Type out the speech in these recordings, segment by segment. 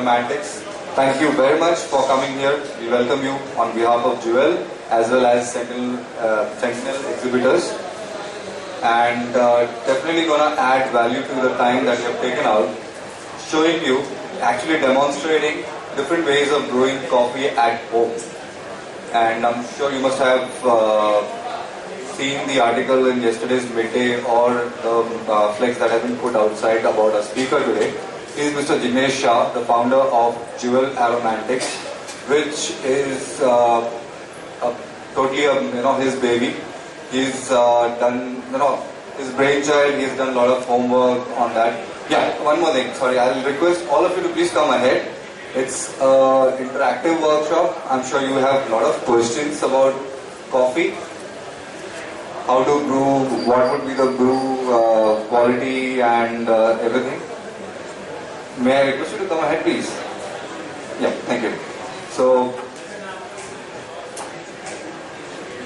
Aromatics. Thank you very much for coming here. We welcome you on behalf of Jewel as well as Sentinel exhibitors. And definitely gonna add value to the time that you have taken out, showing you, actually demonstrating different ways of brewing coffee at home. And I'm sure you must have seen the article in yesterday's midday or the flex that has been put outside about our speaker today. He is Mr. Jignesh Shah, the founder of Jewel Aromatics, which is totally his baby. He's done, his brainchild. He's done a lot of homework on that. Yeah, one more thing. Sorry, I'll request all of you to please come ahead. It's an interactive workshop. I'm sure you have a lot of questions about coffee. How to brew, what would be the brew quality and everything. May I request you to come ahead, please? Yeah, thank you. So,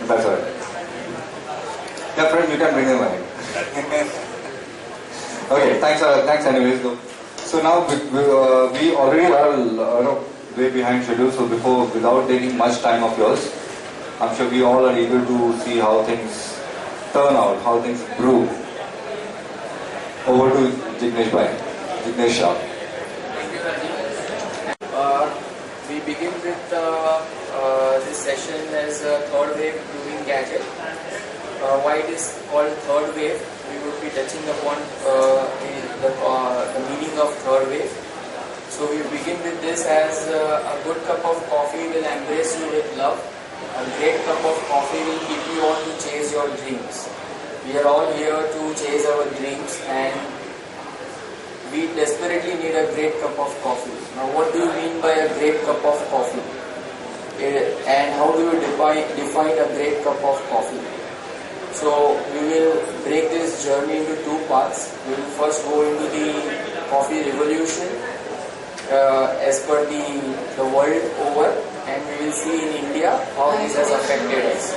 that's all right. Yeah, friend, you can bring them ahead. Okay, thanks anyways though. So now we already are way behind schedule, so without taking much time of yours, I'm sure we all are eager to see how things turn out, how things brew. Over to Jignesh Shah. Thank you, Rajiv. We begin with this session as a third wave brewing gadget. Why it is called third wave? We would be touching upon the meaning of third wave. So we begin with this as a good cup of coffee will embrace you with love. A great cup of coffee will keep you on to chase your dreams. We are all here to chase our dreams, and we desperately need a great cup of coffee. Now, what do you mean by a great cup of coffee? And how do you define a great cup of coffee? So we will break this journey into two parts. We will first go into the coffee revolution as per the world over, and we will see in India how this has affected us.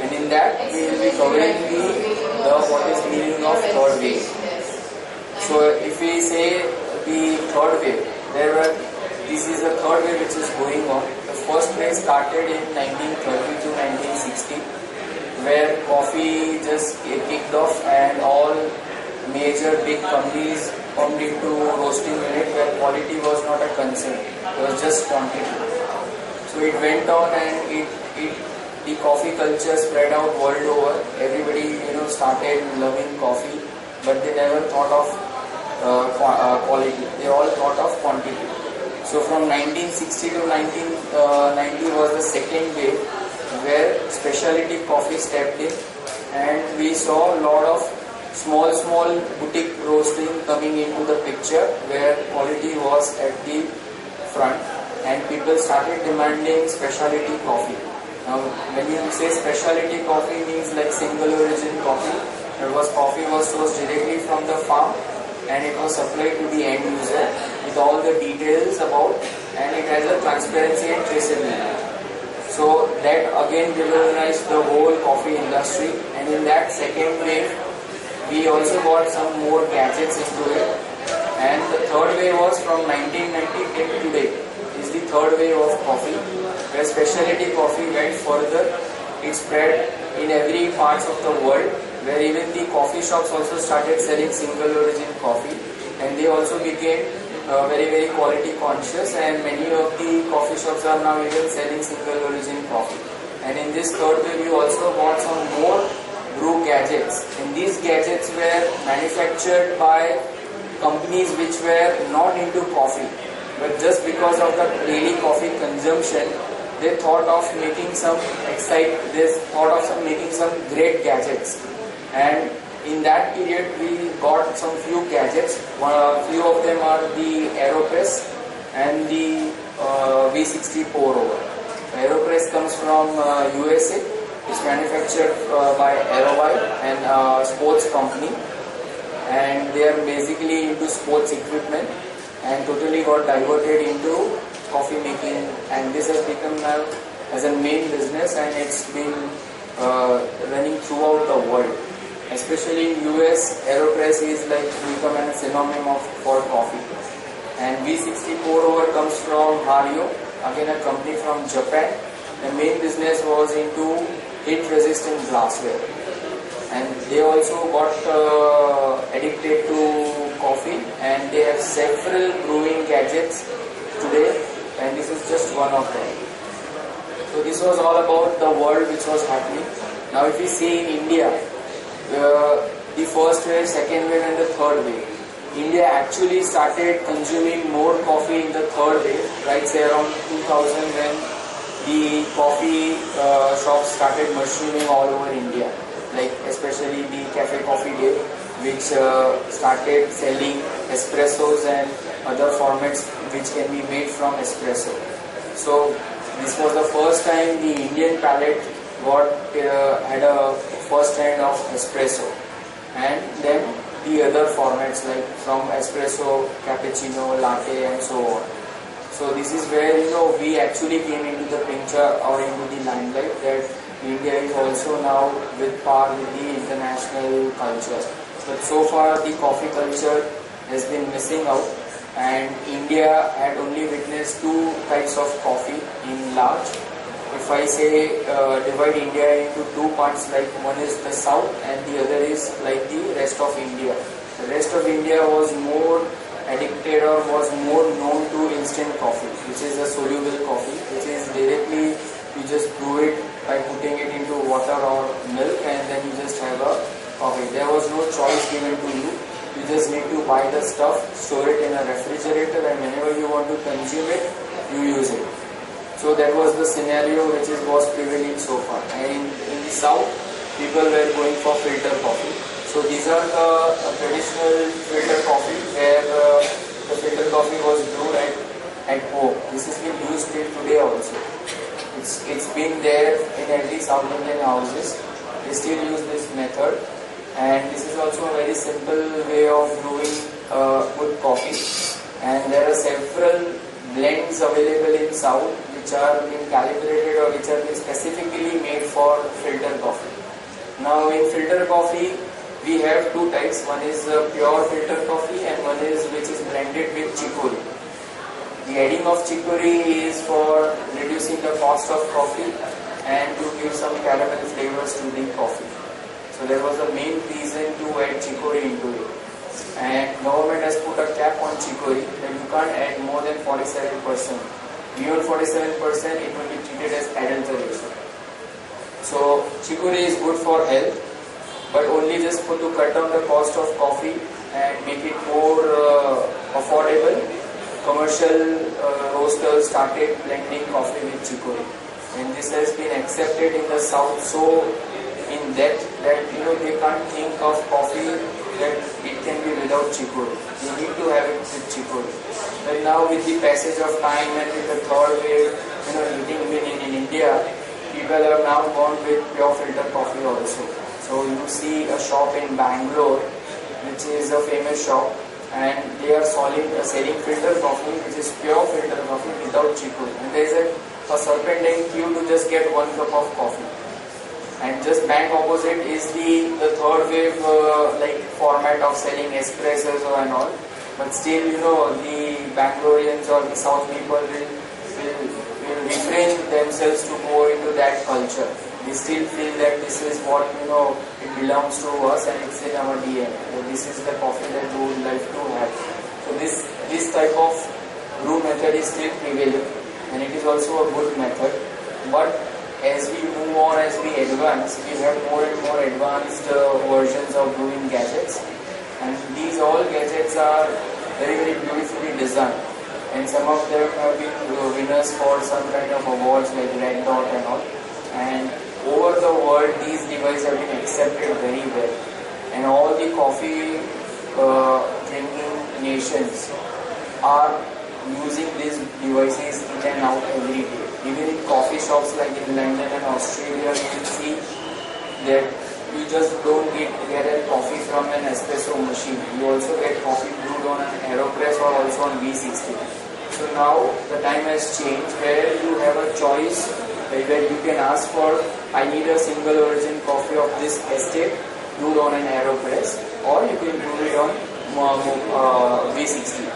And in that we will be covering what is meaning of third wave. So if we say the third wave, this is the third wave which is going on. The first wave started in 1930 to 1960. Where coffee just kicked off and all major big companies pumped into roasting unit where quality was not a concern, it was just quantity. So it went on and the coffee culture spread out world over. Everybody started loving coffee, but they never thought of quality. They all thought of quantity. So from 1960 to 1990 was the second wave, where specialty coffee stepped in, and we saw a lot of small boutique roasting coming into the picture, where quality was at the front and people started demanding specialty coffee. Now when you say specialty coffee, means like single origin coffee. Coffee was sourced directly from the farm and it was supplied to the end user with all the details about, and it has a transparency and traceability. So that again revolutionized the whole coffee industry, and in that second wave we also got some more gadgets into it, and the third wave was from 1990 till today is the third wave of coffee, where specialty coffee went further. It spread in every parts of the world, where even the coffee shops also started selling single origin coffee, and they also became very quality conscious, and many of the coffee shops are now even selling single origin coffee. And in this third wave we also bought some more brew gadgets, and these gadgets were manufactured by companies which were not into coffee, but just because of the daily coffee consumption they thought of making some great gadgets. And in that period we got some few gadgets. Few of them are the AeroPress and the V60 pour over. AeroPress comes from USA. It's manufactured by Aerowide and a sports company, and they are basically into sports equipment and totally got diverted into coffee making, and this has become now as a main business, and it's been running throughout the world. Especially in US, AeroPress is like become a synonym for coffee. And V60 pour over comes from Hario, again a company from Japan. The main business was into heat resistant glassware, and they also got addicted to coffee, and they have several brewing gadgets today, and this is just one of them. So this was all about the world which was happening. Now if we see in India, the first wave, second wave and the third wave, India actually started consuming more coffee in the third wave, right, say around 2000, when the coffee shops started mushrooming all over India, like especially the Cafe Coffee Day, which started selling espressos and other formats which can be made from espresso. So this was the first time the Indian palate had a first hand of espresso, and then the other formats like from espresso, cappuccino, latte and so on. So this is where we actually came into the picture or into the limelight, that India is also now with par with the international culture. But so far the coffee culture has been missing out, and India had only witnessed two types of coffee in large. If I say divide India into two parts, like one is the south and the other is like the rest of India. The rest of India was more addicted or was more known to instant coffee, which is a soluble coffee, which is directly you just brew it by putting it into water or milk, and then you just have a coffee. There was no choice given to you. You just need to buy the stuff, store it in a refrigerator, and whenever you want to consume it, you use it. So that was the scenario which was prevailing so far. And in the south, people were going for filter coffee. So these are the traditional filter coffee, where the filter coffee was brewed at home. This has been used till today also. It's been there in every South Indian houses. They still use this method, and this is also a very simple way of brewing good coffee. And there are several blends available in South which are being calibrated or which are being specifically made for filter coffee. Now in filter coffee, we have two types. One is pure filter coffee, and one is which is blended with chicory. The adding of chicory is for reducing the cost of coffee and to give some caramel flavors to the coffee. So that was the main reason to add chicory into it. And government has put a cap on chicory that you can't add more than 47%. Beyond 47%, it will be treated as adulteration. So chicory is good for health, but only just to cut down the cost of coffee and make it more affordable. Commercial roasters started blending coffee with chicory, and this has been accepted in the south so in depth that they can't think of coffee that it can be without chicory. You need to have it with chicory. But now with the passage of time and with the third wave, even in India, people have now gone with pure filter coffee also. So you see a shop in Bangalore, which is a famous shop, and they are selling filter coffee, which is pure filter coffee without chicory. And there is a serpentine queue to just get 1 cup of coffee. And just bank opposite is the third wave format of selling espressos and all. But still, the Bangaloreans or the South people will refrain themselves to go into that culture. They still feel that this is what it belongs to us and it's in our DNA. So this is the coffee that we would like to have. So this type of brew method is still prevailing, and it is also a good method. But as we move on, as we advance, we have more and more advanced versions of brewing gadgets, and these all gadgets are very, very beautifully designed, and some of them have been winners for some kind of awards like Red Dot and all. And over the world, these devices have been accepted very well, and all the coffee drinking nations are using these devices in and out every day. Even in coffee shops like in London and Australia, you will see that you just don't get a coffee from an espresso machine. You also get coffee brewed on an AeroPress or also on V60. So now the time has changed where you have a choice, where you can ask for, I need a single origin coffee of this estate brewed on an AeroPress, or you can brew it on V60.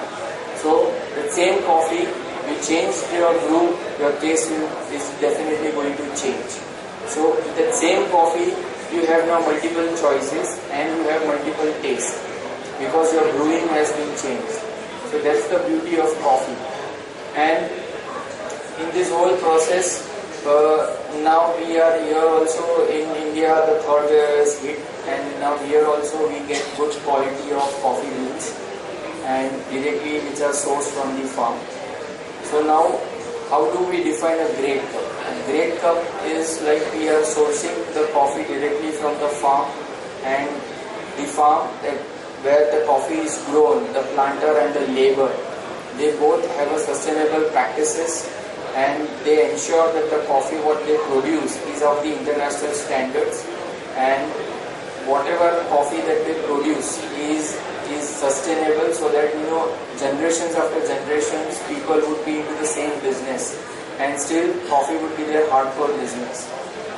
So the same coffee, you change your brew, your taste is definitely going to change. So with that same coffee, you have now multiple choices and you have multiple tastes because your brewing has been changed. So that's the beauty of coffee. And in this whole process, now we are here also in India, the third wave is hit, and now here also we get good quality of coffee beans and directly which are sourced from the farm. So now, how do we define a great cup? A great cup is like we are sourcing the coffee directly from the farm, and the farm that where the coffee is grown, the planter and the labor, they both have a sustainable practices, and they ensure that the coffee what they produce is of the international standards, and whatever coffee that they produce is sustainable, so that generations after generations people would be into the same business and still coffee would be their hardcore business.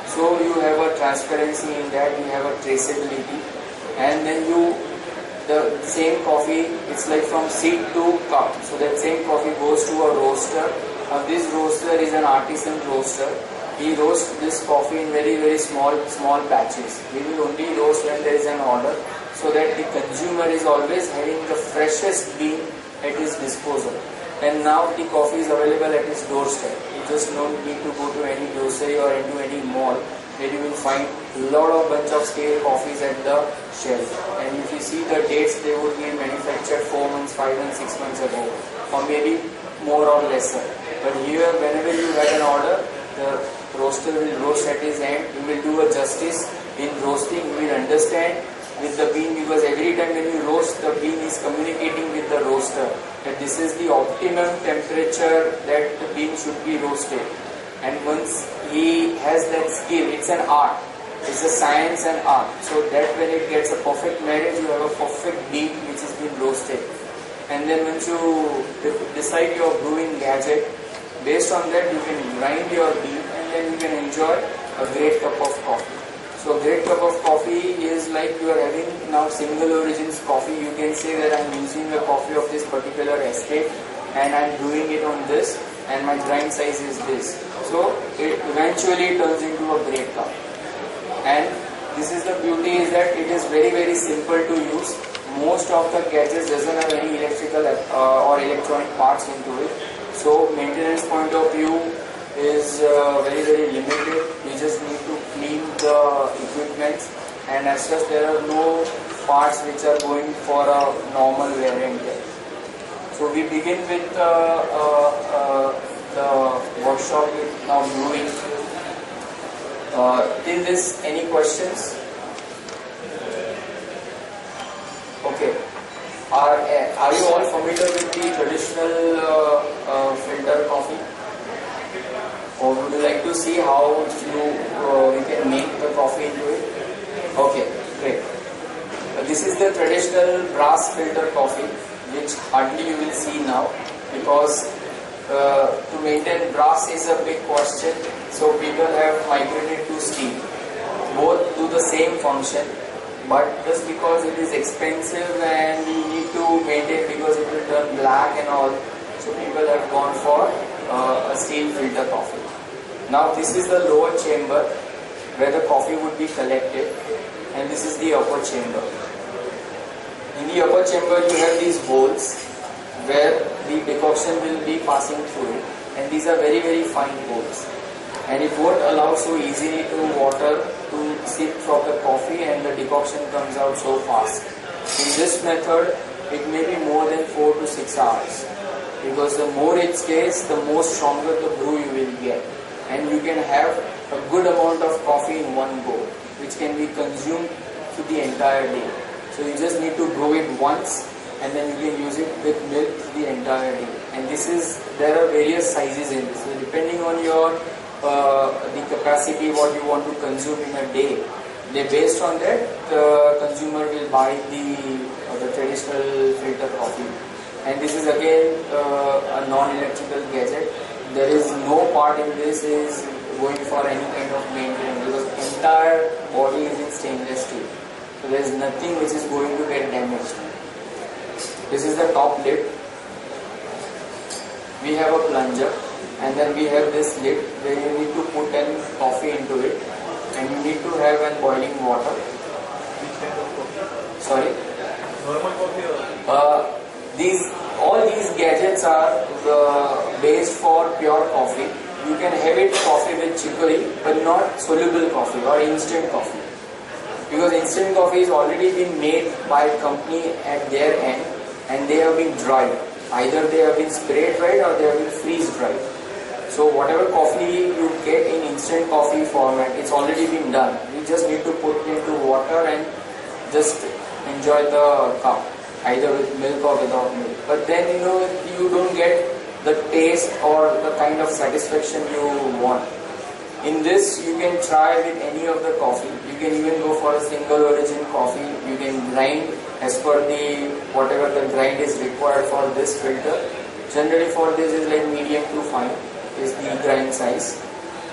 So you have a transparency in that, you have a traceability, and then the same coffee, it's like from seed to cup. So that same coffee goes to a roaster. This roaster is an artisan roaster. He roasts this coffee in very small batches. We will only roast when there is an order, so that the consumer is always having the freshest bean at his disposal. And now the coffee is available at his doorstep. You just don't need to go to any grocery or into any mall where you will find a lot of bunch of stale coffees at the shelf. And if you see the dates, they would be manufactured 4 months, 5 months, 6 months ago, or maybe more or lesser. But here, whenever you have an order, the roaster will roast at his end. He will do a justice in roasting. He will understand with the bean, because every time when you roast, the bean is communicating with the roaster that this is the optimum temperature that the bean should be roasted. And once he has that skill, it's an art, it's a science and art, so that when it gets a perfect marriage, you have a perfect bean which is being roasted. And then once you decide your brewing gadget, based on that you can grind your bean and then you can enjoy a great cup of coffee. So a great cup of coffee is like you are having now single origins coffee. You can say that I'm using a coffee of this particular estate and I'm brewing it on this, and my grind size is this. So it eventually turns into a great cup. And this is the beauty, is that it is very simple to use. Most of the gadgets doesn't have any electrical or electronic parts into it. So maintenance point of view is very limited. You just need to clean the equipment, and as such there are no parts which are going for a normal wear and tear. So we begin with the workshop with now brewing. Till this, any questions? Okay. Are you all familiar with the traditional filter coffee? Or would you like to see how we can make the coffee into it? Okay, great. This is the traditional brass filter coffee, which hardly you will see now, because to maintain brass is a big question. So people have migrated to steel. Both do the same function, but just because it is expensive and you need to maintain because it will turn black and all, so people have gone for a steel filter coffee. Now this is the lower chamber where the coffee would be collected, and this is the upper chamber. In the upper chamber you have these holes where the decoction will be passing through it, and these are very fine holes, and it won't allow so easily to water to seep from the coffee and the decoction comes out so fast. In this method it may be more than 4 to 6 hours, because the more it stays, the more stronger the brew you will get, and you can have a good amount of coffee in one go, which can be consumed to the entire day. So you just need to brew it once, and then you can use it with milk the entire day. And there are various sizes in this. So depending on your the capacity what you want to consume in a day, based on that the consumer will buy the traditional filter coffee. And this is again a non-electrical gadget. There is no part in this is going for any kind of maintenance, because the entire body is in stainless steel. So there is nothing which is going to get damaged. This is the top lid, we have a plunger, and then we have this lid where you need to put an coffee into it, and you need to have an boiling water. Sorry? Normal coffee or? All these gadgets are based for pure coffee. You can have it coffee with chicory, but not soluble coffee or instant coffee. Because instant coffee is already been made by a company at their end, and they have been dried. Either they have been spray dried or they have been freeze dried. So whatever coffee you get in instant coffee format, it's already been done. You just need to put it into water and just enjoy the cup, either with milk or without milk. But then you don't get the taste or the kind of satisfaction you want. In this, you can try with any of the coffee. You can even go for a single origin coffee. You can grind as per the whatever the grind is required for this filter. Generally for this is like medium to fine is the grind size.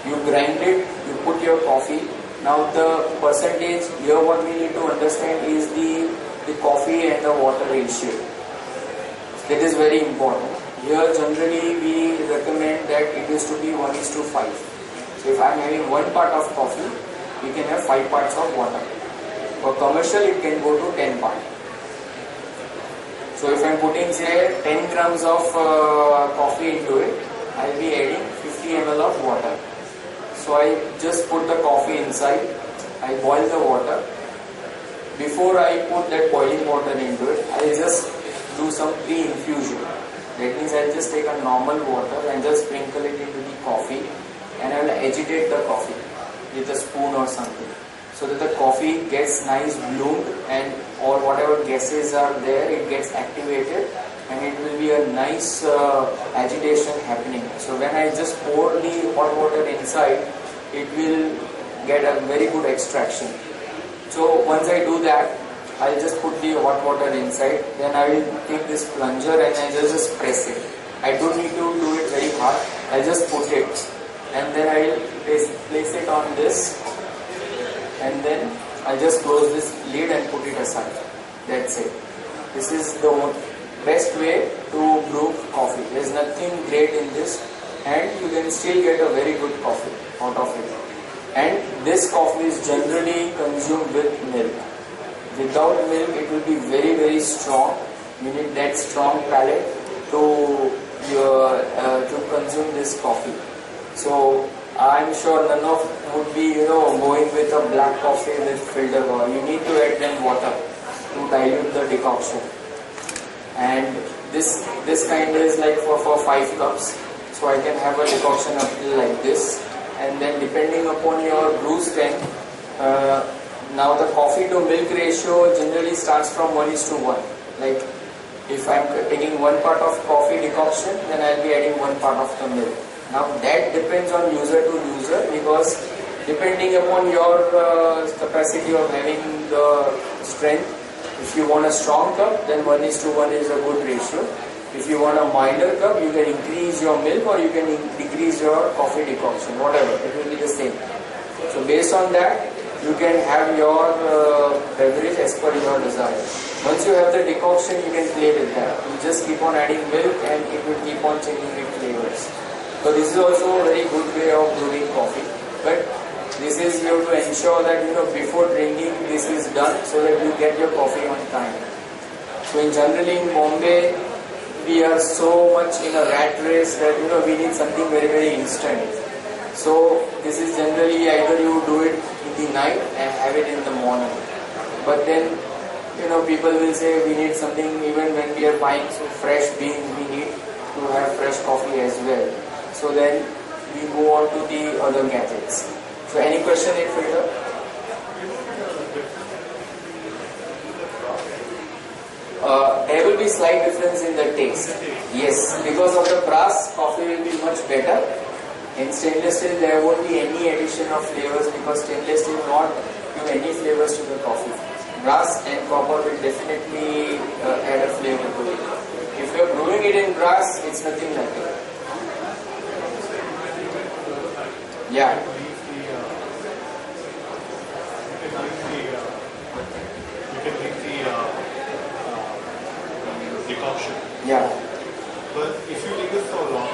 You grind it, you put your coffee. Now the percentage here, what we need to understand is the coffee and the water ratio. That is very important. Here generally we recommend that it is to be 1:5. So if I am having 1 part of coffee, we can have 5 parts of water. For commercial, it can go to 10 parts. So if I am putting say 10 grams of coffee into it, I will be adding 50 ml of water. So I just put the coffee inside, I boil the water. Before I put that boiling water into it, I will just do some pre-infusion. That means I will just take a normal water and just sprinkle it into the coffee, and I will agitate the coffee with a spoon or something, so that the coffee gets nice bloomed and or whatever gases are there, it gets activated, and it will be a nice agitation happening. So when I just pour the hot water inside, it will get a very good extraction. So once I do that, I'll just put the hot water inside, then I will take this plunger and I just press it. I don't need to do it very hard, I'll just put it, and then I will place it on this, and then I just close this lid and put it aside. That's it. This is the best way to brew coffee. There is nothing great in this, and you can still get a very good coffee out of it. And this coffee is generally consumed with milk. Without milk, it will be very, very strong. You need that strong palate to consume this coffee. So I'm sure none of would be going with a black coffee with filter water. You need to add then water to dilute the decoction. And this kind is like for 5 cups. So I can have a decoction up till like this. And then depending upon your brew strength, now the coffee to milk ratio generally starts from 1:1. Like if I'm taking 1 part of coffee decoction, then I'll be adding 1 part of the milk. Now that depends on user to user, because depending upon your capacity of having the strength, if you want a strong cup, then 1:1 is a good ratio. If you want a milder cup, you can increase your milk or you can decrease your coffee decoction, whatever, it will be the same. So based on that, you can have your beverage as per your desire. Once you have the decoction, you can play with that. You just keep on adding milk and it will keep on changing its flavors. So this is also a very good way of brewing coffee. But this is, you have to ensure that before drinking this is done, so that you get your coffee on time. So generally in Bombay, we are so much in a rat race that we need something very, very instant. So this is generally either you do it in the night and have it in the morning. But then people will say we need something even when we are buying fresh beans, we need to have fresh coffee as well. So then we move on to the other gadgets. So any question in filter? There will be slight difference in the taste. Yes, because of the brass, coffee will be much better. In stainless steel, there won't be any addition of flavors, because stainless steel will not give any flavors to the coffee. Brass and copper will definitely add a flavor to it. If you are brewing it in brass, it's nothing like it. Yeah. Decoction. Yeah. But if you leave it for long,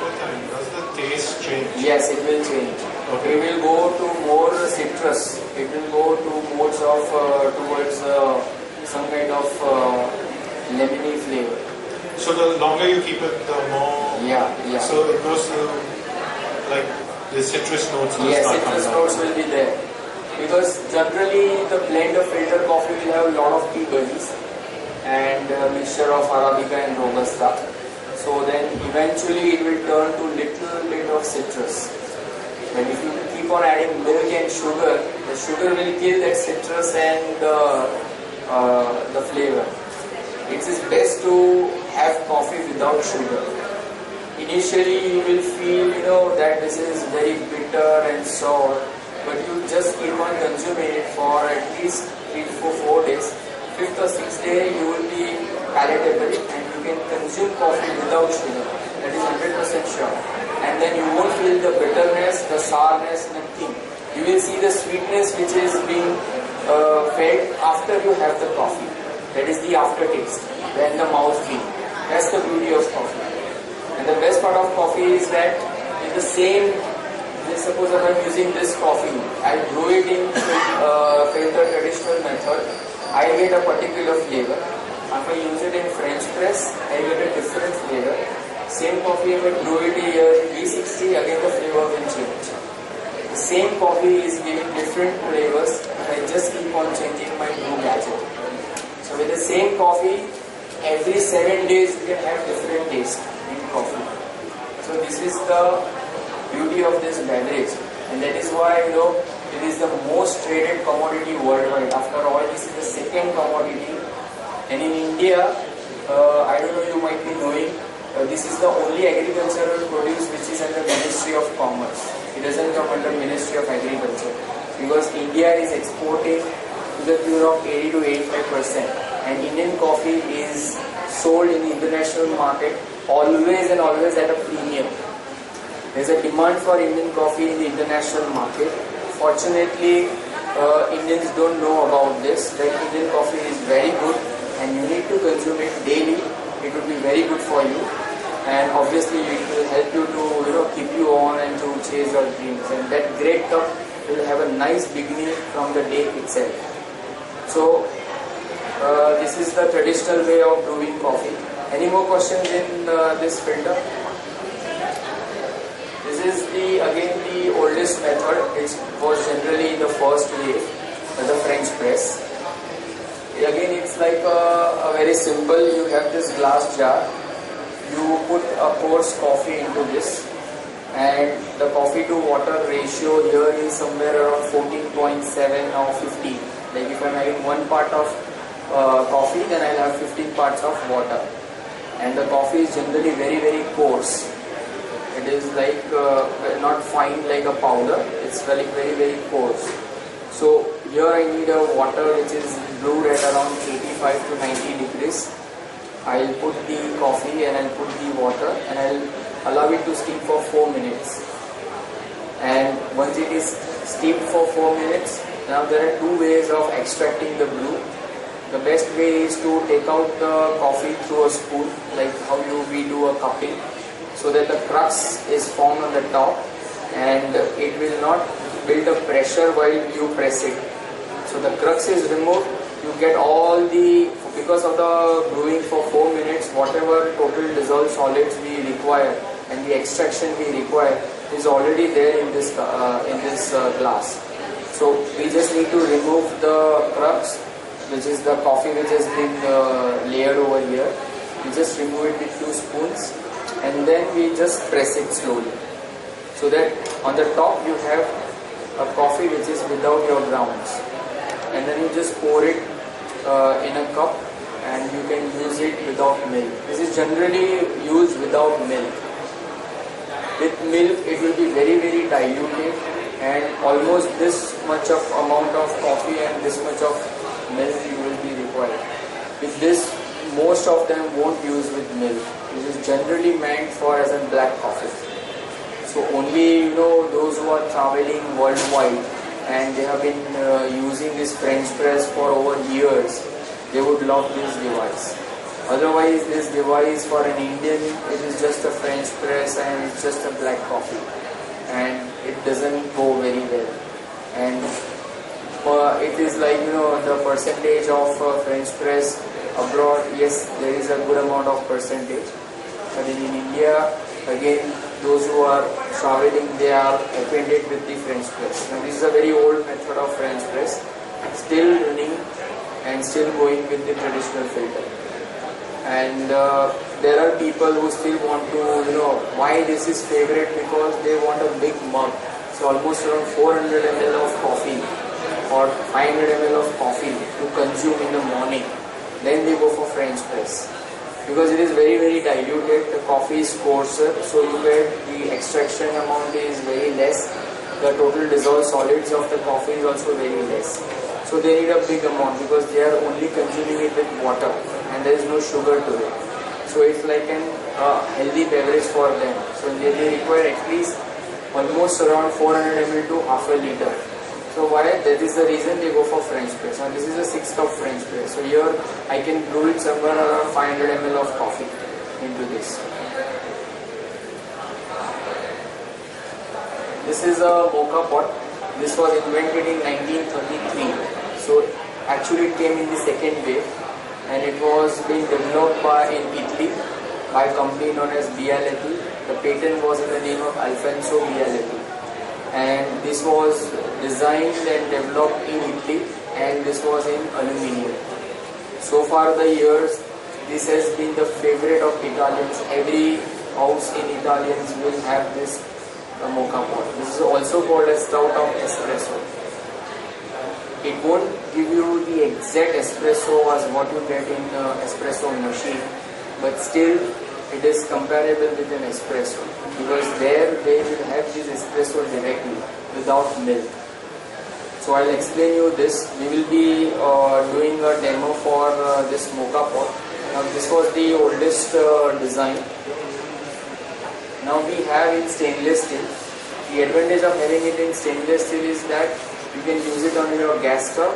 Yes, it will change. Okay. It will go to more citrus. It will go to modes of towards some kind of lemony flavor. So the longer you keep it, the more. Yeah, yeah. So it goes to like the citrus notes. Will Yes, start citrus coming out. notes will be there. Because generally the blend of filter coffee will have a lot of tea berries and a mixture of Arabica and Robusta. So then eventually it will turn to little bit of citrus. But if you keep on adding milk and sugar, the sugar will kill that citrus and the flavor. It is best to have coffee without sugar. Initially you will feel, that this is very bitter and sour, but you just keep on consuming it for at least 3 to 4 days. 5th or 6th day you will be palatable and you can consume coffee without sugar. That is 100% sure. And then you won't feel the bitterness, the sourness, nothing. You will see the sweetness which is being felt after you have the coffee. That is the aftertaste, when the mouth feel. That's the beauty of coffee. And the best part of coffee is that in the same, suppose if I'm using this coffee, I brew it in filter traditional method, I get a particular flavor. If I use it in French press, I get a different flavor. Same coffee, if I brew it here in V60, again the flavor will change. The same coffee is giving different flavors if I just keep on changing my brew gadget. So with the same coffee, every 7 days you can have different taste in coffee. So this is the beauty of this beverage, and that is why it is the most traded commodity worldwide. After all, this is the second commodity, and in India, I don't know, you might be knowing, this is the only agricultural produce which is under Ministry of Commerce. It doesn't come under Ministry of Agriculture, because India is exporting to the tune of 80 to 85%, and Indian coffee is sold in the international market always and always at a premium. There is a demand for Indian coffee in the international market. Fortunately, Indians don't know about this, that Indian coffee is very good and you need to consume it daily. It would be very good for you, and obviously it will help you to keep you on and to chase your dreams, and that great cup will have a nice beginning from the day itself. So this is the traditional way of brewing coffee. Any more questions in this filter? This is again the oldest method. It was generally the first wave, the French press. Again, it's like a very simple. You have this glass jar. You put a coarse coffee into this, and the coffee to water ratio here is somewhere around 14.7 or 15. Like if I'm having 1 part of coffee, then I'll have 15 parts of water. And the coffee is generally very, very coarse. It is like not fine like a powder. It's very, very, very coarse. So here I need a water which is brewed at around 85 to 90 degrees. I'll put the coffee and I'll put the water and I'll allow it to steep for 4 minutes. And once it is steeped for 4 minutes, now there are 2 ways of extracting the brew. The best way is to take out the coffee through a spoon, like how we do a cupping, so that the crux is formed on the top and it will not build a pressure while you press it. So the crux is removed, you get all the, because of the brewing for 4 minutes, whatever total dissolved solids we require and the extraction we require is already there in this glass. So we just need to remove the crux, which is the coffee which has been layered over here. We just remove it with 2 spoons and then we just press it slowly, so that on the top you have a coffee which is without your grounds, and then you just pour it in a cup and you can use it without milk. This is generally used without milk. With milk it will be very, very diluted, and almost this much of amount of coffee and this much of milk you will be required. With this, most of them won't use with milk. This is generally meant for as a black coffee. So only those who are traveling worldwide and they have been using this French press for over years, they would love this device. Otherwise, this device for an Indian, it is just a French press and it's just a black coffee. and it doesn't go very well. And it is like, the percentage of French press abroad, yes, there is a good amount of percentage, but in India, again, those who are traveling, they are acquainted with the French press. Now this is a very old method of French press, still running and still going with the traditional filter. And there are people who still want to, why this is favorite, because they want a big mug. So almost around 400 ml of coffee or 500 ml of coffee to consume in the morning. Then they go for French press. Because it is very, very diluted, the coffee is coarser, so you get the extraction amount is very less. The total dissolved solids of the coffee is also very less. So they need a big amount because they are only consuming it with water and there is no sugar to it. So it's like an healthy beverage for them. So they require at least almost around 400 ml to half a liter. So why? That is the reason they go for French press. Now this is a 6 cup French press. So here I can brew it somewhere around 500 ml of coffee into this. This is a mocha pot. This was invented in 1933. So actually it came in the second wave, and it was being developed in Italy by a company known as Bialetti. The patent was in the name of Alfonso Bialetti. And this was designed and developed in Italy, and this was in aluminium. So far the years, this has been the favorite of Italians. Every house in Italians will have this mocha pot. This is also called as stout of espresso. It won't give you the exact espresso as what you get in espresso machine, but still it is comparable with an espresso, because there they will have this espresso directly without milk. So I'll explain you this. We will be doing a demo for this mocha pot. Now this was the oldest design. Now we have in stainless steel. The advantage of having it in stainless steel is that you can use it on your gas stove.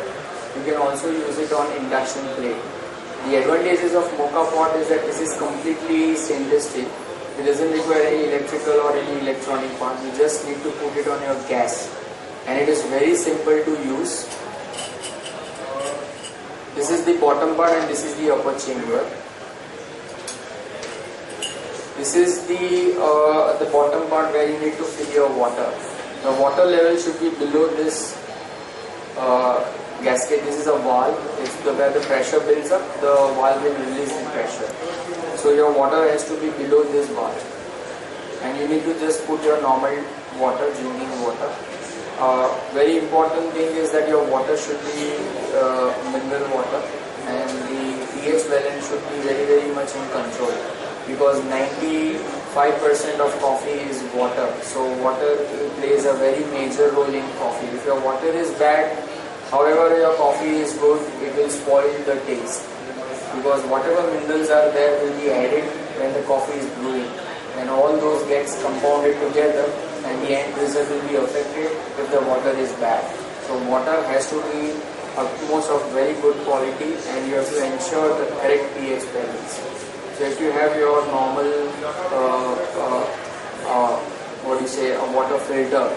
You can also use it on induction plate. The advantages of mocha pot is that this is completely stainless steel. It doesn't require any electrical or any electronic part. You just need to put it on your gas, and it is very simple to use. This is the bottom part and this is the upper chamber. This is the bottom part where you need to fill your water. The water level should be below this gasket. This is a valve. It's where the pressure builds up, the valve will release the pressure. So your water has to be below this valve, and you need to just put your normal water, drinking water. Very important thing is that your water should be mineral water, and the pH balance should be very, very much in control, because 95% of coffee is water. So water plays a very major role in coffee. If your water is bad, however your coffee is good, it will spoil the taste, because whatever minerals are there will be added when the coffee is brewing, and all those gets compounded together, and the end result will be affected if the water is bad. So water has to be utmost of very good quality, and you have to ensure the correct pH balance. So if you have your normal a water filter,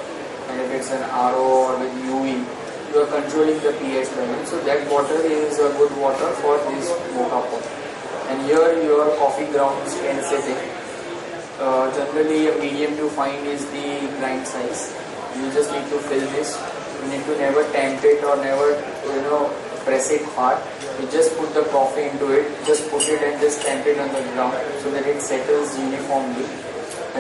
and if it's an RO or with UV, you are controlling the pH balance. So that water is a good water for this mocha pot. And here your coffee grounds can sit in. Generally a medium to fine is the grind size. You just need to fill this. You need to never tamp it or never press it hard. You just put the coffee into it, just put it and just tamp it on the ground so that it settles uniformly.